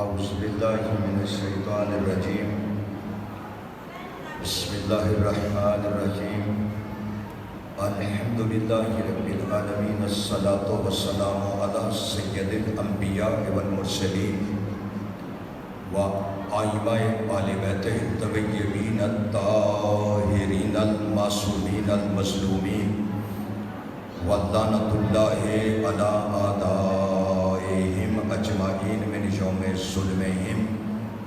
اعوذ باللہ من الشیطان الرجیم بسم اللہ الرحمن الرحیم الحمد للہ رب العالمین الصلاۃ والسلام علی سید الانبیاء والمرسلین وآئمہ آل بیتہ الطیبین الطاہرین المعصومین المظلومین ولعنۃ اللہ علی اعدائہم اجمعین من یوم ظلمہم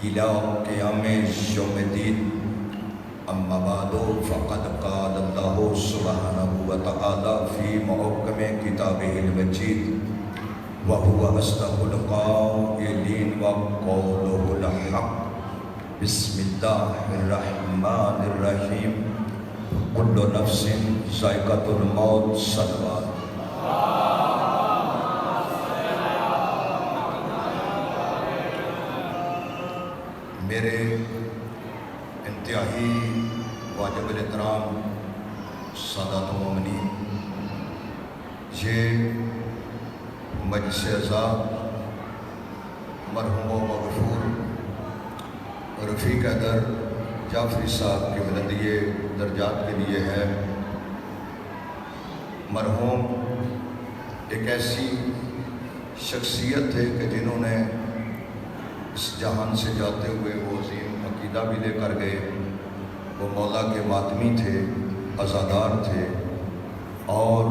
الی قیام یوم الدین اما بعد فقد قال اللہ سبحانہ وتعالی فی محکم کتابہ المجید وهو اصدق القائلین وقولہ الحق بسم اللہ الرحمن الرحیم کل نفس ذائقۃ الموت صلوات میرے انتہائی واجب الاحترام سادات مومنین، یہ مجلس اعزاء مرحوم و مغفور رفیق حیدر جعفری صاحب کے بلندیے درجات کے لیے ہے۔ مرحوم ایک ایسی شخصیت تھے کہ جنہوں نے اس جہان سے جاتے ہوئے وہ عظیم عقیدہ بھی لے کر گئے۔ وہ مولا کے ماتمی تھے، عزادار تھے، اور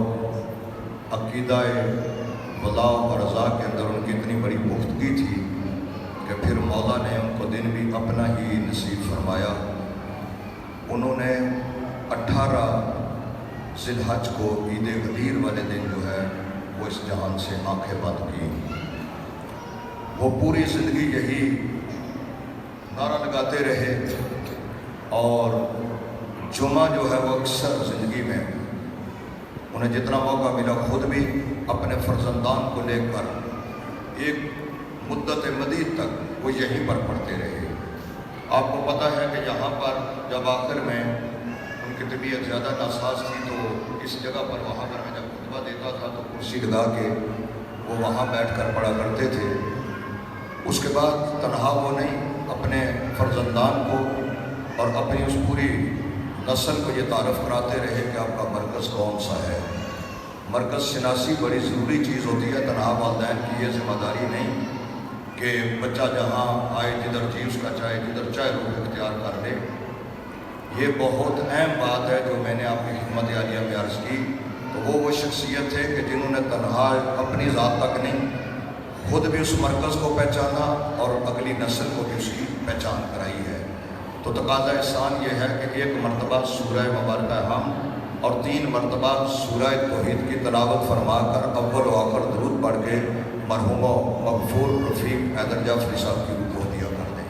عقیدہ ولا و رضا کے اندر ان کی اتنی بڑی پختگی تھی کہ پھر مولا نے ان کو دن بھی اپنا ہی نصیب فرمایا۔ انہوں نے 18 ذی الحج کو عید غدیر والے دن جو ہے وہ اس جہان سے آنکھیں بند کی۔ وہ پوری زندگی یہی نعرہ لگاتے رہے، اور جمعہ جو ہے وہ اکثر زندگی میں انہیں جتنا موقع ملا خود بھی اپنے فرزندان کو لے کر ایک مدت مدید تک وہ یہیں پر پڑھتے رہے۔ آپ کو پتہ ہے کہ یہاں پر جب آخر میں ان کی طبیعت زیادہ ناساز تھی تو اس جگہ پر وہاں پر میں جب خطبہ دیتا تھا تو کرسی لگا کے وہ وہاں بیٹھ کر پڑھا کرتے تھے۔ اس کے بعد تنہا وہ نہیں، اپنے فرزندان کو اور اپنی اس پوری نسل کو یہ تعارف کراتے رہے کہ آپ کا مرکز کون سا ہے۔ مرکز شناسی بڑی ضروری چیز ہوتی ہے، تنہا والدین کی یہ ذمہ داری نہیں کہ بچہ جہاں آئے جدھر جی اس کا چاہے جدھر چاہے روح اختیار کر لے۔ یہ بہت اہم بات ہے جو میں نے آپ کی خدمت عالیہ میں عرض کی۔ تو وہ شخصیت ہے کہ جنہوں نے تنہا اپنی ذات تک نہیں، خود بھی اس مرکز کو پہچانا اور اگلی نسل کو بھی اس کی پہچان کرائی ہے۔ تو تقاضا احسان یہ ہے کہ ایک مرتبہ سورہ مبارکہ ہم اور 3 مرتبہ سورہ توحید کی تلاوت فرما کر اول و آخر درود پڑھ کے مرحوم و مغفور رفیق حیدر جعفری صاحب کی روح کو دیا کر دیں۔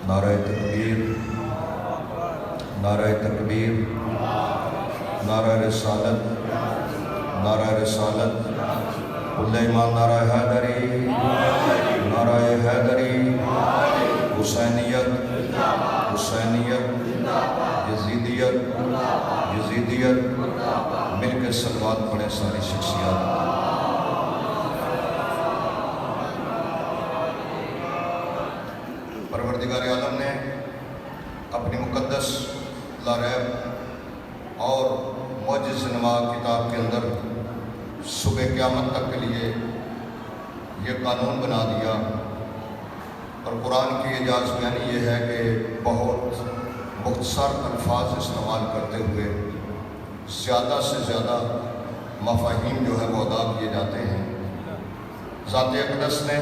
نعرہ تکبیر، نعرہ تکبیر، نعرہ رسالت، نعرہ رسالت، کل ایمان نعرہ حیدری، نعرہ حیدری، حسینیت، حسینیت، یزیدیت، یزیدیت، مل کے صلوات پڑھیں ساری شخصیات۔ پروردگار عالم نے اپنی مقدس لا ریب اور معجز نما کتاب کے اندر صبح قیامت تک کے لیے یہ قانون بنا دیا، اور قرآن کی اعجاز بیانی یہ ہے کہ بہت مختصر الفاظ استعمال کرتے ہوئے زیادہ سے زیادہ مفاہیم جو ہے وہ ادا کیے جاتے ہیں۔ ذات اقدس نے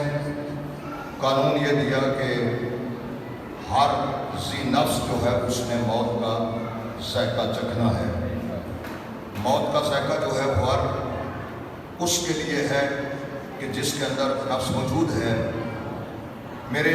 قانون یہ دیا کہ ہر ذی نفس جو ہے اس نے موت کا ذائقہ چکھنا ہے۔ موت کا ذائقہ جو ہے وہ ہر اس کے لیے ہے کہ جس کے اندر نفس موجود ہے۔ میرے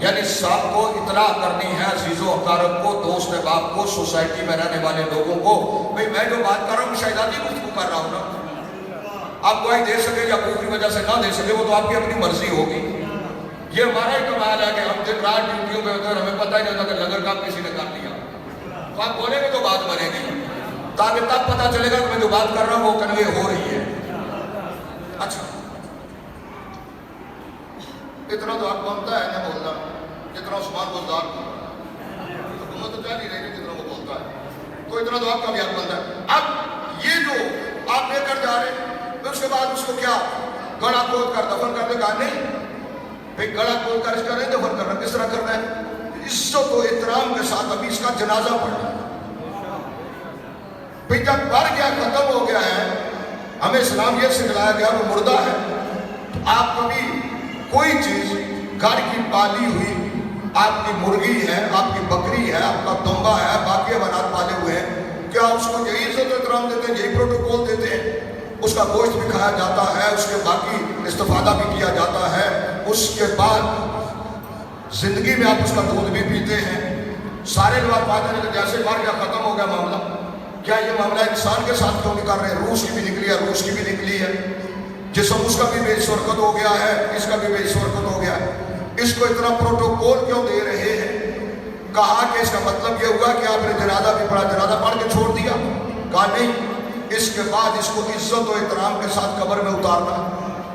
یعنی صاحب کو اطلاع کرنی ہے عزیز و اقارب کو، دوست احباب کو، سوسائٹی میں رہنے والے لوگوں کو، بھئی میں جو بات کر رہا ہوں شہزادی گفتگو کر رہا ہوں نا، آپ گواہی دے سکے یا بھوک کی وجہ سے نہ دے سکے وہ تو آپ کی اپنی مرضی ہوگی۔ یہ ہمارا ہی کمال ہے کہ ہم دن رات ڈیوٹیوں پہ ہوتے ہیں اور ہمیں پتہ ہی نہیں ہوتا کہ لنگر کام کسی نے کر لیا، تو آپ بولیں گے تو بات بنے گی، تاکہ تب پتہ چلے گا کہ میں جو بات کر رہا ہوں وہ کنوے ہو رہی ہے۔ اچھا اتنا تو آپ بنتا ہے نہ بولنا جتنا عثمان بزدار کو، حکومت تو چاہ نہیں رہی جتنا وہ بولتا ہے، تو اتنا تو آپ کا بھی حق بنتا ہے۔ اب یہ جو آپ لے کر جا رہے ہیں پھر اس کے بعد اس کو کیا گڑا کھود کر دفن کر دے، کہا نہیں بھئی گڑا کھود کر اس کا نہیں دفن کرنا، کس طرح کرنا ہے؟ عزت و احترام کے ساتھ ابھی اس کا جنازہ پڑھنا ہے۔ بھئی جب مر گیا ختم ہو گیا ہے، ہمیں اسلام یہ سکھلایا گیا وہ مردہ ہے، تو آپ کبھی کوئی چیز گھر کی پالی ہوئی، آپ کی مرغی ہے، آپ کی بکری ہے، آپ کا دمبا ہے، باقی حیوانات پالے ہوئے ہیں، کیا اس کو یہی عزت و احترام دیتے ہیں، یہی پروٹوکول دیتے ہیں؟ اس کا گوشت بھی کھایا جاتا ہے، اس کے باقی استفادہ بھی کیا جاتا ہے، اس کے بعد زندگی میں آپ اس کا دودھ بھی پیتے ہیں، سارے لوگ پاتے ہیں کہ جیسے مر گیا ختم ہو گیا معاملہ۔ کیا یہ معاملہ انسان کے ساتھ کیوں نہیں کر رہے؟ روح کی بھی نکلی ہے، روح کی بھی نکلی ہے، جسم اس کا بھی بے شرکت ہو گیا ہے، اس کا بھی بے شرکت ہو گیا ہے، اس کو اتنا پروٹوکول کیوں دے رہے ہیں؟ کہا کہ اس کا مطلب یہ ہوا کہ آپ نے جنازہ بھی پڑھا، جنازہ پڑھ کے چھوڑ دیا؟ کہا نہیں، اس کے بعد اس کو عزت و احترام کے ساتھ قبر میں اتارنا۔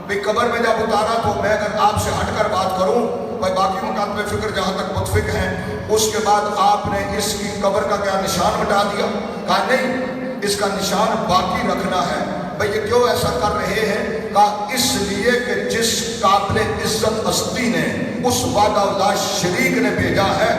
بھئی قبر میں جب اتارا تو میں اگر آپ سے ہٹ کر بات کروں، بھئی باقی مکاتب فکر جہاں تک متفق ہیں، اس کے بعد آپ نے اس کی قبر کا کیا نشان مٹا دیا؟ کہا نہیں، اس کا نشان باقی رکھنا ہے۔ بھئی یہ کیوں ایسا کر رہے ہیں؟ کہا اس لیے کہ جس قابل عزت ہستی نے اس وعدہ اللہ شریک نے بھیجا ہے،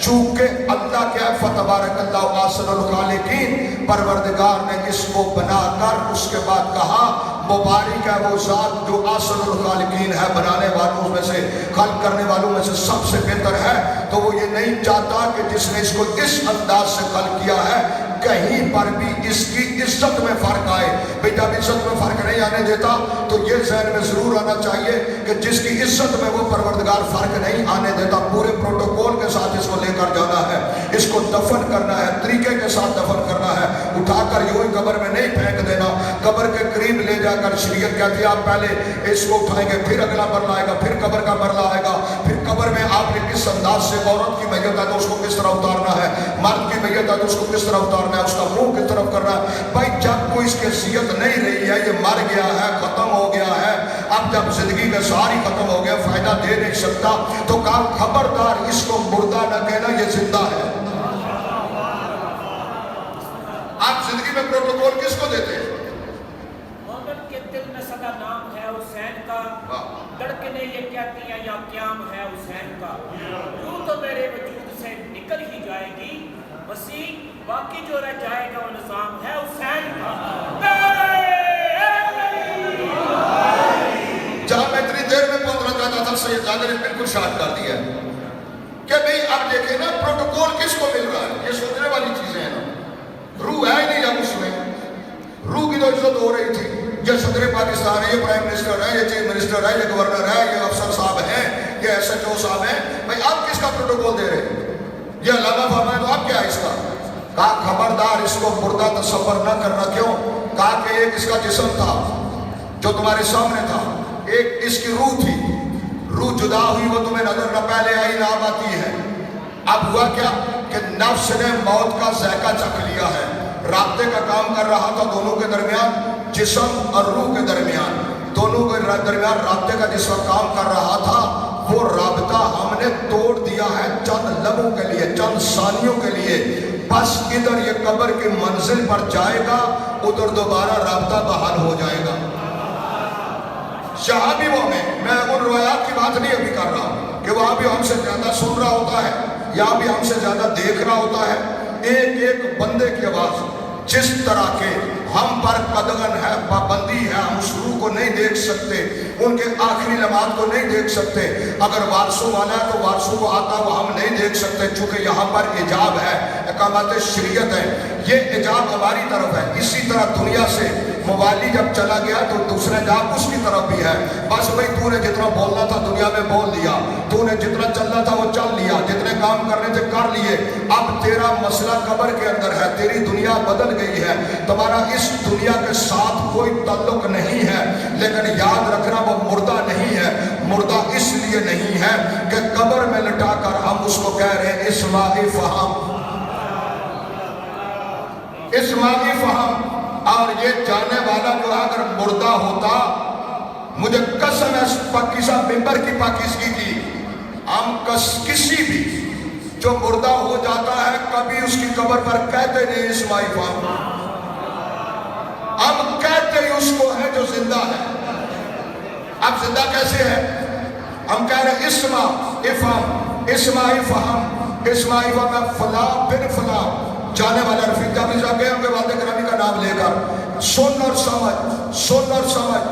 چونکہ اللہ کیا فتبارک اللہ احسن الخالقین، پروردگار نے اس کو بنا کر اس کے بعد کہا مبارک ہے وہ ذات جو احسن الخالقین ہے، بنانے والوں میں سے، خلق کرنے والوں میں سے سب سے بہتر ہے۔ تو وہ یہ نہیں چاہتا کہ جس نے اس کو اس انداز سے خلق کیا ہے کہیں پر بھی اس کی عزت میں فرق آئے۔ بھئی جب عزت میں فرق نہیں آنے دیتا تو یہ ذہن میں ضرور آنا چاہیے کہ جس کی عزت میں وہ پروردگار فرق نہیں آنے دیتا، پورے پروٹوکول کے ساتھ اس کو لے کر جانا ہے، اس کو دفن کرنا ہے، طریقے کے ساتھ دفن کرنا ہے، اٹھا کر یوں ہی قبر میں نہیں پھینک دینا، قبر کے قریب لے جا کر شریعت کہتی ہے آپ پہلے اس کو اٹھائیں گے، پھر اگلا مرلہ آئے گا، پھر قبر کا مرلہ آئے گا، پھر قبر میں آپ نے کس انداز سے عورت کی میت ہے تو اس کو کس طرح اتارنا ہے، مرد کی میت ہے تو اس کو کس طرح اتارنا ہے، اس کا منہ کس طرف کرنا ہے۔ بھائی جب کوئی اس کی حیثیت نہیں رہی ہے، یہ مر گیا ہے، ختم ہو گیا ہے، اب جب زندگی میں ساری ختم ہو گیا، فائدہ دے نہیں سکتا، تو کہا خبردار اس کو مردہ نہ کہنا، یہ زندہ ہے۔ آپ زندگی میں پروٹوکول کس کو دیتے ہیں؟ عورت کے دل میں سدا نام ہے حسین کا، دھڑکنیں یہ کہتی ہیں یا قیام ہے حسین کا، یوں تو میرے وجود سے نکل ہی جائے گی مسیح، باقی جو رہ جائے گا وہ نظام ہے حسین کا۔ جہاں میں اتنی دیر میں پہنچنا چاہتا تھا سید زادہ نے بالکل شارٹ کر دیا ہے کہ بھئی اب دیکھیں نا پروٹوکول کس کو مل رہا ہے، یہ سوچنے والی چیزیں ہیں نا، روح ہے ہی نہیں جب اس میں، روح کی تو عزت ہو رہی تھی، یہ صدر پاکستان ہے، یہ پرائم منسٹر ہے، یہ چیف منسٹر ہے، یہ گورنر ہے، یہ افسر صاحب ہیں، یہ ایس ایچ او صاحب ہیں، بھئی آپ کس کا پروٹوکول دے رہے ہیں؟ یہ علامہ فرمائے تو آپ کیا ہے اس کا؟ کہا خبردار اس کو مردہ تصور نہ کرنا۔ کیوں؟ کہا کہ ایک اس کا جسم تھا جو تمہارے سامنے تھا، ایک اس کی روح تھی، روح جدا ہوئی وہ تمہیں نظر نہ پہلے آئی نہ اب آتی ہے۔ اب ہوا کیا کہ نفس نے موت کا ذائقہ چکھ لیا ہے، رابطے کا کام کر رہا تھا دونوں کے درمیان، جسم اور روح کے درمیان، دونوں کے درمیان رابطے کا جس وقت کام کر رہا تھا وہ رابطہ ہم نے توڑ دیا ہے چند لمحوں کے لیے، چند ثانیوں کے لیے، بس ادھر یہ قبر کی منزل پر جائے گا، ادھر دوبارہ رابطہ بحال ہو جائے گا۔ جہاں بھی وہ میں ان روایات کی بات نہیں ابھی کر رہا کہ وہاں بھی ہم سے زیادہ سن رہا ہوتا ہے، یہاں بھی ہم سے زیادہ دیکھ رہا ہوتا ہے، ایک ایک بندے کی آواز جس طرح کے ہم پر قدغن ہے، پابندی ہے، ہم اس روح کو نہیں دیکھ سکتے، ان کے آخری لمحات کو نہیں دیکھ سکتے، اگر وارثوں والا ہے تو وارثوں کو آتا وہ ہم نہیں دیکھ سکتے، چونکہ یہاں پر حجاب ہے، احکامات شریعت ہے، یہ حجاب ہماری طرف ہے۔ اسی طرح دنیا سے موالی جب چلا گیا تو دوسرا حجاب اس کی طرف بھی ہے، بس بھئی تو نے جتنا بولنا تھا دنیا میں بول دیا، تو نے جتنا چلنا تھا لیے اب تیرا مسئلہ قبر کے اندر ہے، تیری دنیا بدل گئی ہے، تمہارا اس دنیا کے ساتھ کوئی تعلق نہیں ہے، لیکن یاد رکھنا وہ مردہ نہیں ہے، مردہ اس لیے نہیں ہے کہ قبر میں لٹا کر ہم اس کو کہہ رہے ہیں اسماعی فہم، اسماعی فہم۔ اور یہ جانے والا جو اگر مردہ ہوتا، مجھے قسم ہے پاکیزہ ممبر کی پاکیزگی کی، ہم کسی بھی جو مردہ ہو جاتا ہے کبھی اس کی قبر پر کہتے نہیں اسماعی فہم، ہم کہتے ہی اس کو ہے جو زندہ ہے۔ اب زندہ کیسے ہے؟ ہم کہہ رہے ہیں اسماعی فہم، اسماعی فہم فلاں بن فلاں، جانے والا رفیق جابر صاحب گئے ہوں گے والد گرامی کا نام لے کر، سن اور سمجھ، سن اور سمجھ،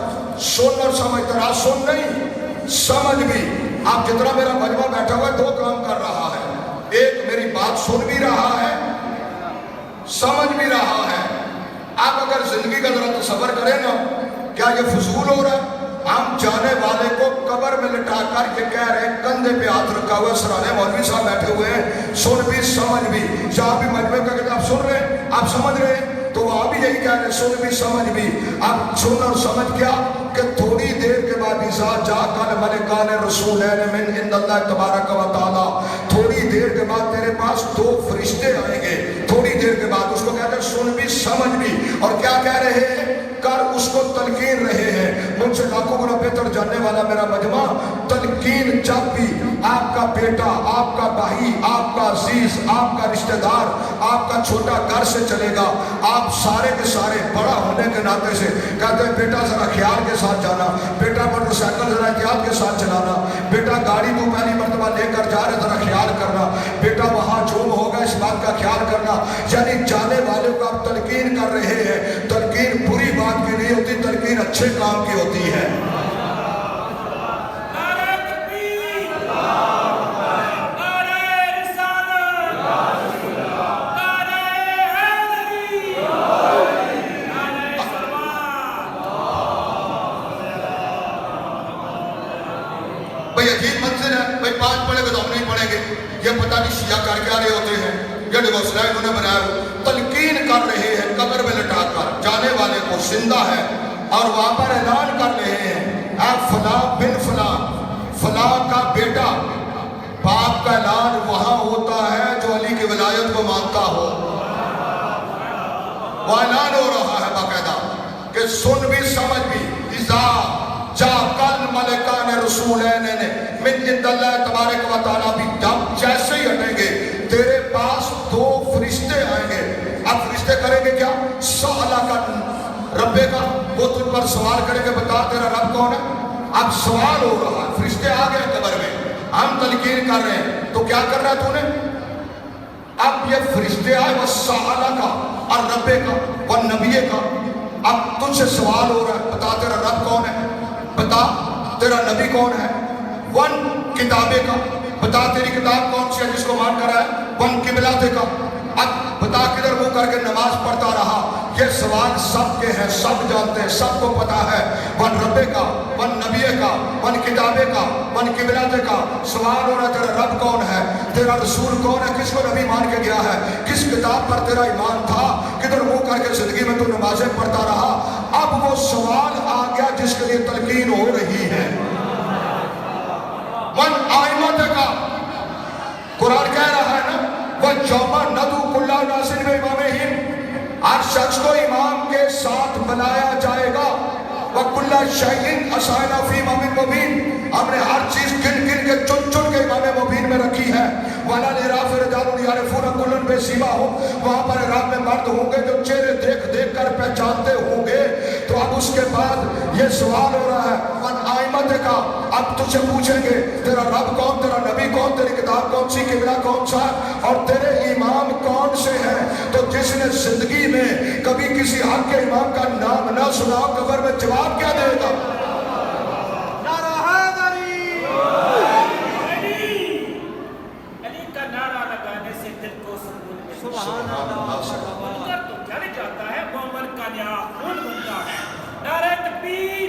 سن اور سمجھ، ترا سن نہیں سمجھ بھی۔ آپ جتنا میرا مجمع بیٹھا ہوا ہے دو کام کر رہا ہے، ایک میری بات سن بھی رہا ہے، سمجھ بھی رہا ہے۔ آپ اگر زندگی کا ذرا تصور کریں نا، کیا یہ فضول ہو رہا ہے؟ ہم جانے والے کو قبر میں لٹا کر یہ کہہ رہے ہیں، کندھے پہ ہاتھ رکھا ہوا ہے، سرانے مولوی صاحب بیٹھے ہوئے ہیں، سن بھی سمجھ بھی۔ جہاں بھی مجمع کا کہتے ہیں آپ سن رہے ہیں، آپ سمجھ رہے ہیں، تو وہاں بھی یہی کہہ رہے ہیں سن بھی سمجھ بھی۔ اب سن اور سمجھ کیا کہ تھوڑی دیر کے بعد اذا جاء ملکان رسولین من عند اللہ تبارک و تعالی، تھوڑی دیر کے بعد تیرے پاس دو فرشتے آئیں گے، تھوڑی دیر کے بعد اس کو کہتے ہیں سن بھی سمجھ بھی۔ اور کیا کہہ رہے ہیں؟ کر اس کو تلقین رہے ہیں، مجھ سے لاکھوں گنا بہتر جاننے والا میرا مجمع، تلقین جب بھی آپ کا بیٹا، آپ کا بھائی، آپ کا عزیز، آپ کا رشتہ دار، آپ کا چھوٹا گھر سے چلے گا، آپ سارے کے سارے بڑا ہونے کے ناطے سے کہتے ہیں بیٹا ذرا خیال کے ساتھ جانا، بیٹا موٹر سائیکل ذرا احتیاط کے ساتھ چلانا، بیٹا گاڑی تو پہلی مرتبہ لے کر جا رہے ذرا خیال کرنا، بیٹا وہاں جھوم ہوگا اس بات کا خیال کرنا۔ یعنی جانے والے کو آپ تلقین کر رہے ہیں۔ تلقین بری بات کی نہیں ہوتی، تلقین اچھے کام کی ہوتی ہے۔ بھئی عجیب منظر ہے، بھئی 5 پڑھے گے تو ہم نہیں پڑھیں گے، یہ پتہ نہیں شیعہ کر کیا رہے ہوتے ہیں، یہ ڈیوسرا انہوں نے بنایا ہو، تلقین کر رہے ہیں قبر میں لٹا کر جانے والے کو زندہ ہے، اور وہاں پر اعلان کر رہے ہیں اے فلاں بن فلاں، فلاں کا بیٹا۔ باپ کا اعلان وہاں ہوتا ہے جو علی کی ولایت کو مانتا ہو، وہ اعلان ہو رہا ہے باقاعدہ کہ سن بھی سمجھ بھی، اذا جا کل ملکان رسولین من عند اللہ تبارک و تعالیٰ بھی، جب جیسے ہی ہٹیں گے تیرے پاس 2 فرشتے آئیں گے۔ اب فرشتے کریں گے کیا؟ سوالہ کا ربے کا، وہ تجھ پر سوال کریں گے بتا تیرا رب کون ہے۔ اب سوال ہو رہا ہے، فرشتے آ گئے قبر میں، ہم تلقین کر رہے ہیں، تو کیا کر رہا ہے تو نے؟ اب یہ فرشتے آئے وہ سوالہ کا اور ربے کا وہ نبی کا، اب تجھ سے سوال ہو رہا ہے بتا تیرا رب کون ہے، بتا تیرا نبی کون ہے، ون کتابے کا، بتا تیری کتاب کون سی ہے جس کو مان کر ہے، ون قبلہ کا، اب بتا کدھر منہ کر کے نماز پڑھتا رہا۔ یہ سوال سب کے ہیں، سب جانتے ہیں، سب کو پتا ہے، ون ربے کا، ون نبی کا، ون کتابے کا، ون قبلہ کا۔ سوال ہو رہا ہے تیرا رب کون ہے، تیرا رسول کون ہے، کس کو نبی مان کے گیا ہے، کس کتاب پر تیرا ایمان تھا، کدھر منہ کر کے زندگی میں تو نمازیں پڑھتا رہا۔ اب وہ سوال آ گیا جس کے لیے تلقین ہو رہی ہے، من آئمت کا، قرآن کہہ رہا ہے نا وَجَوْمَ نَدُو كُلَّ نَاسٍ بِإِمَامِهِمْ، ہر شخص کو امام کے ساتھ بلایا جائے گا، وَكُلَّ شَيْءٍ أَصْحَابَ فِي إِمَامٍ مُبِينٍ، ہم نے ہر چیز گن گن کے چن چن کے امام مبین میں رکھی ہے۔ وَلَا لِرَافِ رِجَالٌ يَعْرِفُونَ كُلٌّ بِسِيمَاهُمْ، وہاں پر رات میں مرد ہوں گے جو چہرے دیکھ دیکھ کر پہچانتے ہوں گے۔ تو اب اس کے بعد یہ سوال ہو رہا ہے من آئمت کا، اب تجھ سے پوچھیں گے تیرا رب کون، تیرا نبی کون، تیری کتاب کون سی، قبلہ کون سا، اور تیرے امام کون سے ہیں۔ تو جس نے زندگی میں کبھی کسی حق کے امام کا نام نہ سنا، قبر میں جواب کیا دے گا؟ علی کا نعرہ لگانے سے دل کو سکون ملتا ہے، سبحان اللہ، تو جل جاتا ہے، مومن کا نیا خون بنتا ہے۔ نعرہ تکبیر،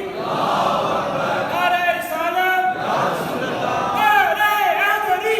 نعرہ رسالت، نعرہ حیدری،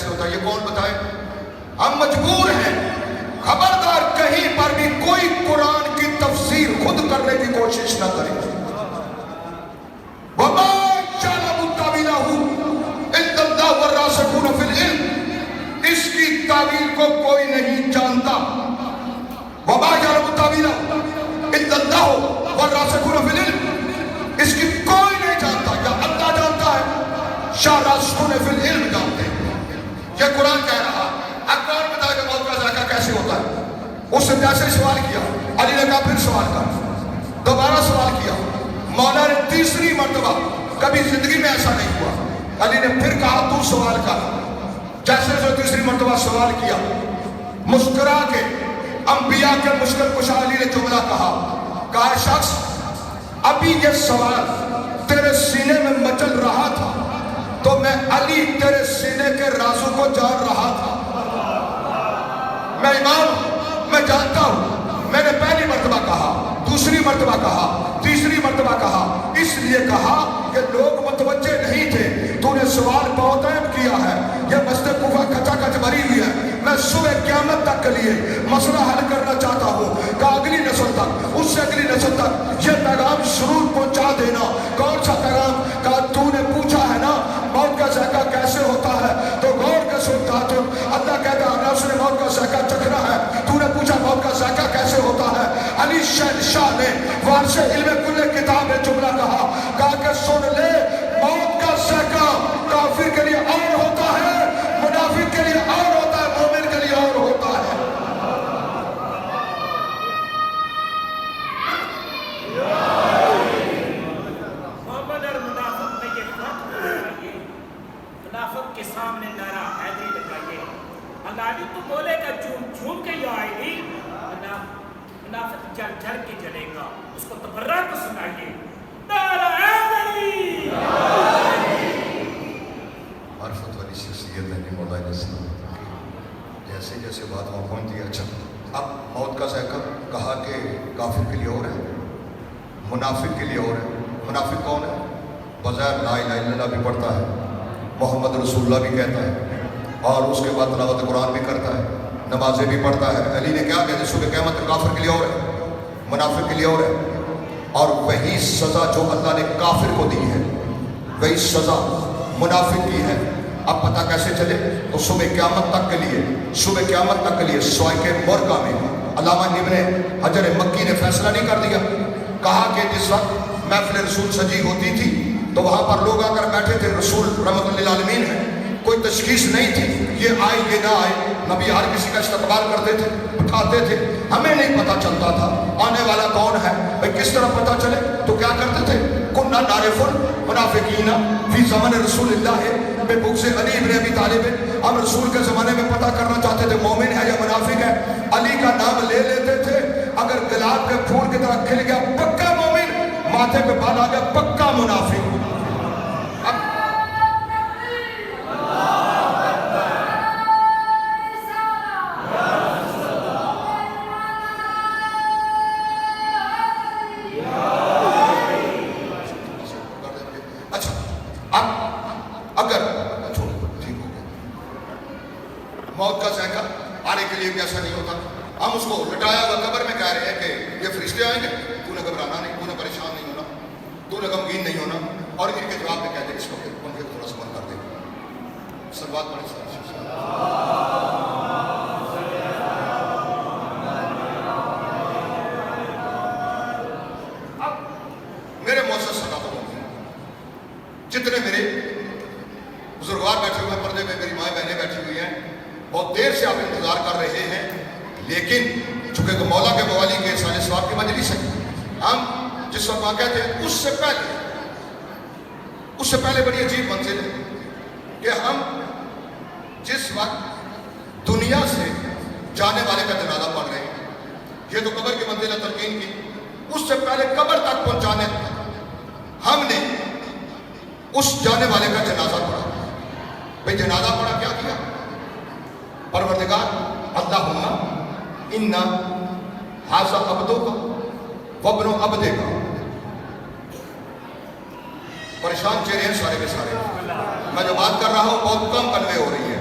کیسے ہوتا ہے؟ یہ کون بتائے؟ ہم مجبور ہیں، خبردار کہیں پر بھی کوئی قرآن کی تفسیر خود کرنے کی کوشش نہ کرے۔ وَمَا يَعْلَمُ تَأْوِيلَهُ إِلَّا اللَّهُ وَالرَّاسِخُونَ فِي الْعِلْمِ، اس کی تعویل کو کوئی نہیں جانتا۔ وَمَا يَعْلَمُ تَأْوِيلَهُ إِلَّا اللَّهُ وَالرَّاسِخُونَ فِي الْعِلْمِ، اس کی کوئی نہیں جانتا، یا اللہ جانتا ہے یا راسخون فی العلم جانتے ہیں۔ یہ قرآن کہہ رہا، اب کون بتائے کہ موت کا ذائقہ کیسے ہوتا ہے؟ اس سے جیسے سوال کیا، علی نے کہا پھر سوال کر، دوبارہ سوال کیا، مولا نے تیسری مرتبہ، کبھی زندگی میں ایسا نہیں ہوا، علی نے پھر کہا تو سوال کر، جیسے جو تیسری مرتبہ سوال کیا، مسکرا کے انبیاء کے مشکل کشا علی نے جملہ کہا شخص ابھی یہ سوال تیرے سینے میں مچل رہا تھا تو میں علی تیرے سینے کے رازوں کو جان رہا تھا۔ میں امام ہوں، میں جانتا ہوں، میں نے پہلی مرتبہ کہا، دوسری مرتبہ کہا، تیسری مرتبہ کہا، اس لیے کہا کہ لوگ متوجہ نہیں تھے، تو نے سوال بہت اہم کیا ہے، یہ مسجد کوفہ کچا کچ بھری ہوئی ہے، میں صبح قیامت تک کے لیے مسئلہ حل کرنا چاہتا ہوں کہ اگلی نسل تک، اس سے اگلی نسل تک یہ پیغام ضرور پہنچا دینا۔ کون سا پیغام؟ کہا تو نے پوچھا ہے نا موت کا ذائقہ کیسے ہوتا ہے، تو غور کے سنتا تم، اللہ کہتا ہے اس نے موت کا ذائقہ چکھنا ہے، تو نے پوچھا موت کا ذائقہ کیسے ہوتا ہے۔ علی شہنشاہ نے وارث علم کل کتاب میں جملہ کہا کہ سن لے موت کا ذائقہ کافر کے لیے اور ہوتا ہے، منافق کے لیے اور ہوتا ہے، مومن کے لیے اور ہوتا ہے۔ مومن اور منافق میں یہ فرق بتائیے، منافق کے سامنے نعرہ حیدری لگائیے، اللہ تو بولے گا جھوم کے یہ آئے گی، منافق جل جل کے جلے گا، اس کو تبرہ کو سنائیے، نعرہ حیدری۔ معرفت والی شخصیت ہے مولا علیہ السلام، جیسے جیسے بات وہاں پہنچ دیا۔ اچھا اب موت کا ذائقہ کہا کہ کافر کے لیے اور ہے، منافق کے لیے اور ہے۔ منافق کون ہے؟ بظاہر لا الہ الا اللہ بھی پڑھتا ہے، محمد رسول اللہ بھی کہتا ہے، اور اس کے بعد تلاوت قرآن بھی کرتا ہے، نمازیں بھی پڑھتا ہے۔ علی نے کیا کہا؟ صبح قیامت کافر کے لیے اور ہے، منافق کے لیے اور ہے، اور وہی سزا جو اللہ نے کافر کو دی ہے وہی سزا منافق کی ہے۔ اب پتہ کیسے چلے؟ تو صبح قیامت تک کے لیے، صبح قیامت تک کے لیے سوائے کے مرگا میں علامہ ابن حجر مکی نے فیصلہ نہیں کر دیا، کہا کہ جس وقت محفل رسول سجی ہوتی تھی تو وہاں پر لوگ آ کر بیٹھے تھے، رسول رحمت للعالمین ہے، کوئی تشخیص نہیں تھی، یہ آئے یہ نہ آئے، نبی ہر کسی کا استقبال کرتے تھے، اٹھاتے تھے، ہمیں نہیں پتہ چلتا تھا آنے والا کون ہے، بھئی کس طرح پتہ چلے؟ تو کیا کرتے تھے؟ کننا نعرف المنافقین فی زمن رسول اللہ بے بغض علی ابن ابی طالب، ہم رسول کے زمانے میں پتہ کرنا چاہتے تھے مومن ہے یا منافق ہے، علی کا نام لے لیتے تھے، اگر گلاب کے پھول کی طرح کھل گیا پکا مومن، ماتھے پہ بال آ گیا پکا منافق۔ موت کا ذائقہ آنے کے لیے بھی ایسا نہیں ہوتا، ہم اس کو لٹایا ہوا قبر میں کہہ رہے ہیں کہ یہ فرشتے آئیں گے، تو نے گھبرانا نہیں، تو نے پریشان نہیں ہونا، تو نے غمگین نہیں ہونا، اور ان کے جواب میں کہتے ہیں اس کو ان کے تھوڑا سا بند کر دیں، صلوات پڑھیں۔ اب میرے معزز صحابہ جتنے میرے بزرگوار بیٹھے ہوئے ہیں پردے میں، میری مائیں بہنیں بیٹھی ہوئی ہیں، بہت دیر سے آپ انتظار کر رہے ہیں، لیکن چونکہ مولا کے موالی کے سال ثواب کی مجلس ہے، ہم جس وقت واقع تھے اس سے پہلے بڑی عجیب منزل ہے کہ ہم جس وقت دنیا سے جانے والے کا جنازہ پڑھ رہے ہیں، یہ تو قبر کی منزل ہے تلقین کی، اس سے پہلے قبر تک پہنچانے ہم نے اس جانے والے کا جنازہ پڑھا۔ بھئی جنازہ پڑھا کیا کیا؟ پروردگار اللہم انا ھذا عبدک وابن عبدک، پریشان چہرے ہیں سارے کے سارے، میں جو بات کر رہا ہوں بہت کم کنوے ہو رہی ہے،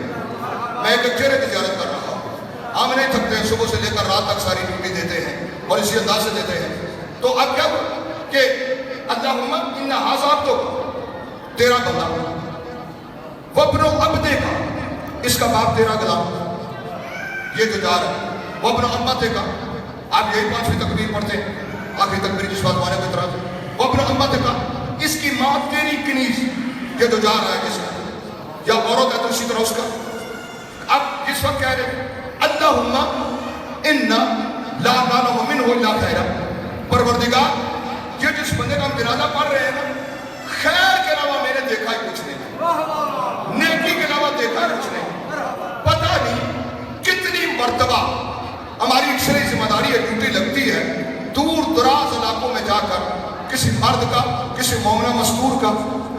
میں ایک چہرے کی زیارت کر رہا ہوں. ہم نہیں تھکتے ہیں, صبح سے لے کر رات تک ساری ڈیوٹی دیتے ہیں اور اسی انداز سے دیتے ہیں. تو اب کیا کہ اللہم ان ھذا عبدک, تیرا بندہ, وابن عبدے کا, اس کا باپ تیرا غلام, یہ جو جا رہا ہے, وابن امتے کا, آپ یہی 5ویں تکبیر پڑھتے ہیں, آخری تکبیر جس بات مانے کو اطراف ہے, وابن امتے کا, اس کی ماں تیری کنیز, یہ جو جا رہا ہے جس کا, یا عورت ہے تو اسی طرح اس کا. اب جس وقت کہہ رہے اللہم انا لا نعلم منہ الا خیرا, پروردگار یہ جس بندے کا ہم جنازہ پڑھ رہے ہیں نا, خیر کے علاوہ میں نے دیکھا ہی کچھ نہیں, نیکی کے علاوہ دیکھا ہی کچھ نہیں. پتہ نہیں کتنی مرتبہ ہماری اکثری ذمہ داری ہے, ڈیوٹی لگتی ہے, دور دراز علاقوں میں جا کر کسی مرد کا, کسی مومنہ مستور کا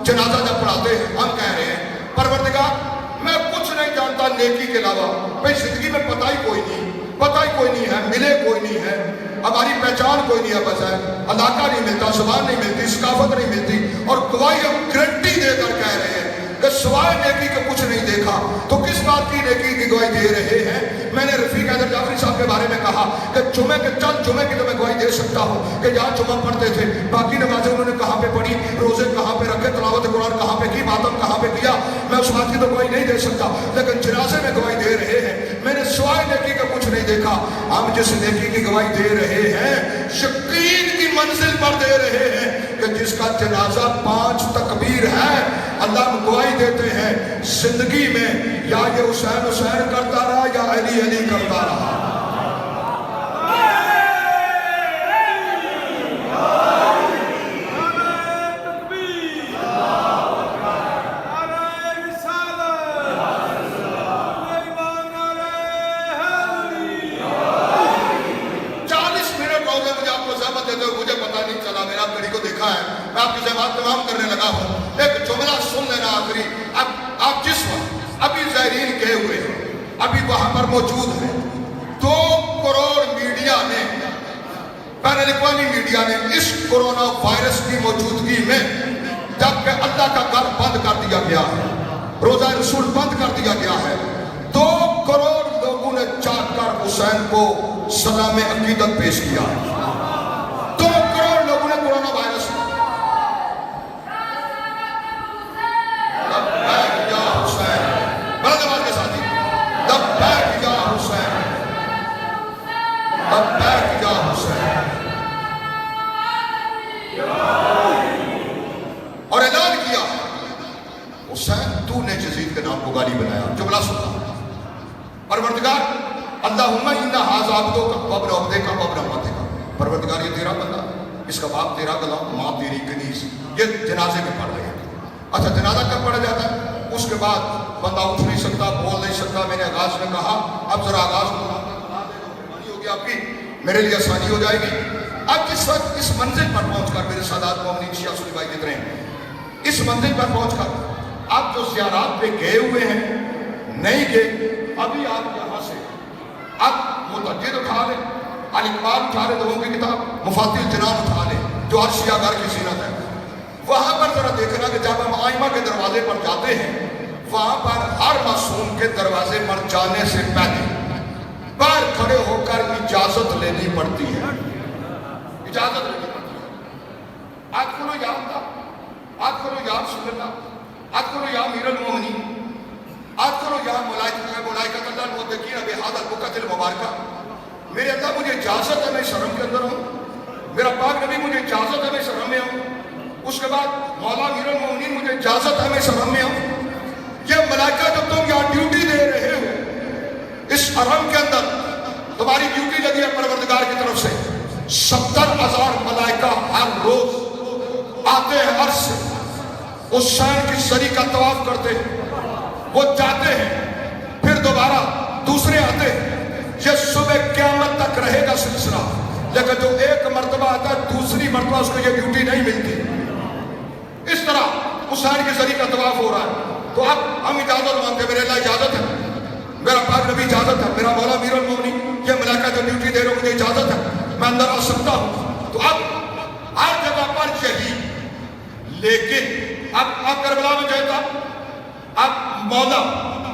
جنازہ جب پڑھاتے ہیں, ہم کہہ رہے ہیں پروردگار میں کچھ نہیں جانتا نیکی کے علاوہ, بھئی زندگی میں پتہ ہی کوئی نہیں ہے, ملے کوئی نہیں ہے, ہماری پہچان کوئی نہیں ہے, بس ہے علاقہ نہیں ملتا, زبان نہیں ملتی, ثقافت نہیں ملتی, اور گواہی ہم گارنٹی دے کر کہہ رہے ہیں کہ سوائے نیکی کا کچھ نہیں دیکھا. تو کس بات کی نیکی کی گواہی دے رہے ہیں؟ میں نے رفیق حیدر جعفری صاحب کے بارے میں کہا کہ جمعے کے چند جمعے کی تو میں گواہی دے سکتا ہوں کہ جہاں جمعہ پڑھتے تھے, باقی نمازیں انہوں نے کہاں پہ پڑھی, روزے کہاں پہ رکھے, تلاوت قرآن کہاں پہ کی, ماتم کہاں پہ کیا, میں اس بات کی تو گواہی نہیں دے سکتا, لیکن جنازے میں گواہی دے رہے ہیں میں نے سوائے نیکی کا کچھ نہیں دیکھا. ہم جس نیکی کی گواہی دے رہے ہیں یقین کی منزل پر دے رہے ہیں کہ جس کا جنازہ 5 تکبیر ہے, اللہ ہم گواہی دیتے ہیں زندگی میں یا یہ حسین حسین کرتا رہا یا علی علی کرتا رہا. میں آپ کی زبان تمام کرنے لگا ہوں, ایک جملہ سن لینا آخری. اب آپ جس وقت ابھی زائرین گئے ہوئے ہیں, ابھی وہاں پر موجود ہیں, 2 کروڑ میڈیا نے, بین الاقوامی میڈیا نے اس کورونا وائرس کی موجودگی میں, جبکہ اللہ کا گھر بند کر دیا گیا ہے, روزہ رسول بند کر دیا گیا ہے, 2 کروڑ لوگوں نے جا کر حسین کو سلام عقیدت پیش کیا. 2 کروڑ لوگوں نے کورونا وائرس اور اعلان کیا حسین تو نے یزید کے نام کو گالی بنایا. جملہ سنا, پروردگار اللہم ان ھذا عبدک وابن عبدک وابن امتک, پروردگار یہ تیرا بندہ, اس کا باپ تیرا غلام, ماں تیری کنیز. یہ جنازے میں پڑھ رہے ہیں. اچھا جنازہ کب پڑھا جاتا ہے؟ اس کے بعد بندہ اٹھ نہیں سکتا, بول نہیں سکتا. میں نے آغاز میں کہا اب ذرا آغاز مہربانی ہوگی آپ کی, میرے لیے آسانی ہو جائے گی. اب اس وقت اس منزل پر پہنچ کر میرے سادات مومنین شیعہ سنی بھائی دیکھ رہے ہیں, اس منزل پر پہنچ کر آپ جو زیارات پہ گئے ہوئے ہیں نہیں گئے, ابھی آپ یہاں سے اب متجد اٹھا لیں, الاقبال اٹھا لیں, لوگوں کی کتاب مفاتیح الجنان اٹھا لیں جو ہر شیعہ گھر کی زینت ہے. وہاں پر ذرا دیکھنا کہ جب ہم آئمہ کے دروازے پر جاتے ہیں, وہاں پر ہر معصوم کے دروازے پر جانے سے پہلے باہر کھڑے ہو کر اجازت لینی پڑتی ہے. اجازت لینی پڑتی ہے. آج کھلو یا اللہ, آج کھلو یا رسول اللہ, آج کھلو یا امیر المومنین, آج کھلو یا ملائکۃ اللہ المتقین بہذا البقعۃ المبارکہ. میرے اللہ مجھے اجازت ہے میں اس حرم کے اندر ہوں, میرا پاک نبی مجھے اجازت ہے میں اس حرم میں ہوں, اس کے بعد مولا امیر المومنین مجھے اجازت ہے میں اس حرم میں ہوں. یہ ملائکہ جو تم یہاں ڈیوٹی دے رہے ہو اس حرم کے اندر, تمہاری ڈیوٹی لگی ہے پروردگار کی طرف سے. 70,000 ملائکہ ہر روز آتے ہیں عرش سے, حسین کی سری کا طواف کرتے ہیں, وہ جاتے ہیں, پھر دوبارہ دوسرے آتے ہیں. یہ صبح قیامت تک رہے گا سلسلہ, لیکن جو ایک مرتبہ آتا ہے دوسری مرتبہ اس کو یہ ڈیوٹی نہیں ملتی. اس طرح حسین کی سری کا طواف ہو رہا ہے. تو اب ہم اجازت مانگتے, میرے اللہ اجازت ہے, میرا پاک نبی اجازت ہے, میرا مولا امیر المومنین یہ ملائکہ جو ڈیوٹی دے رہے ہو مجھے اجازت ہے, میں اندر آ سکتا ہوں. تو اب ہر جگہ پر یہی, لیکن اب کربلا میں جاتا, اب مولا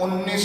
19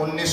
19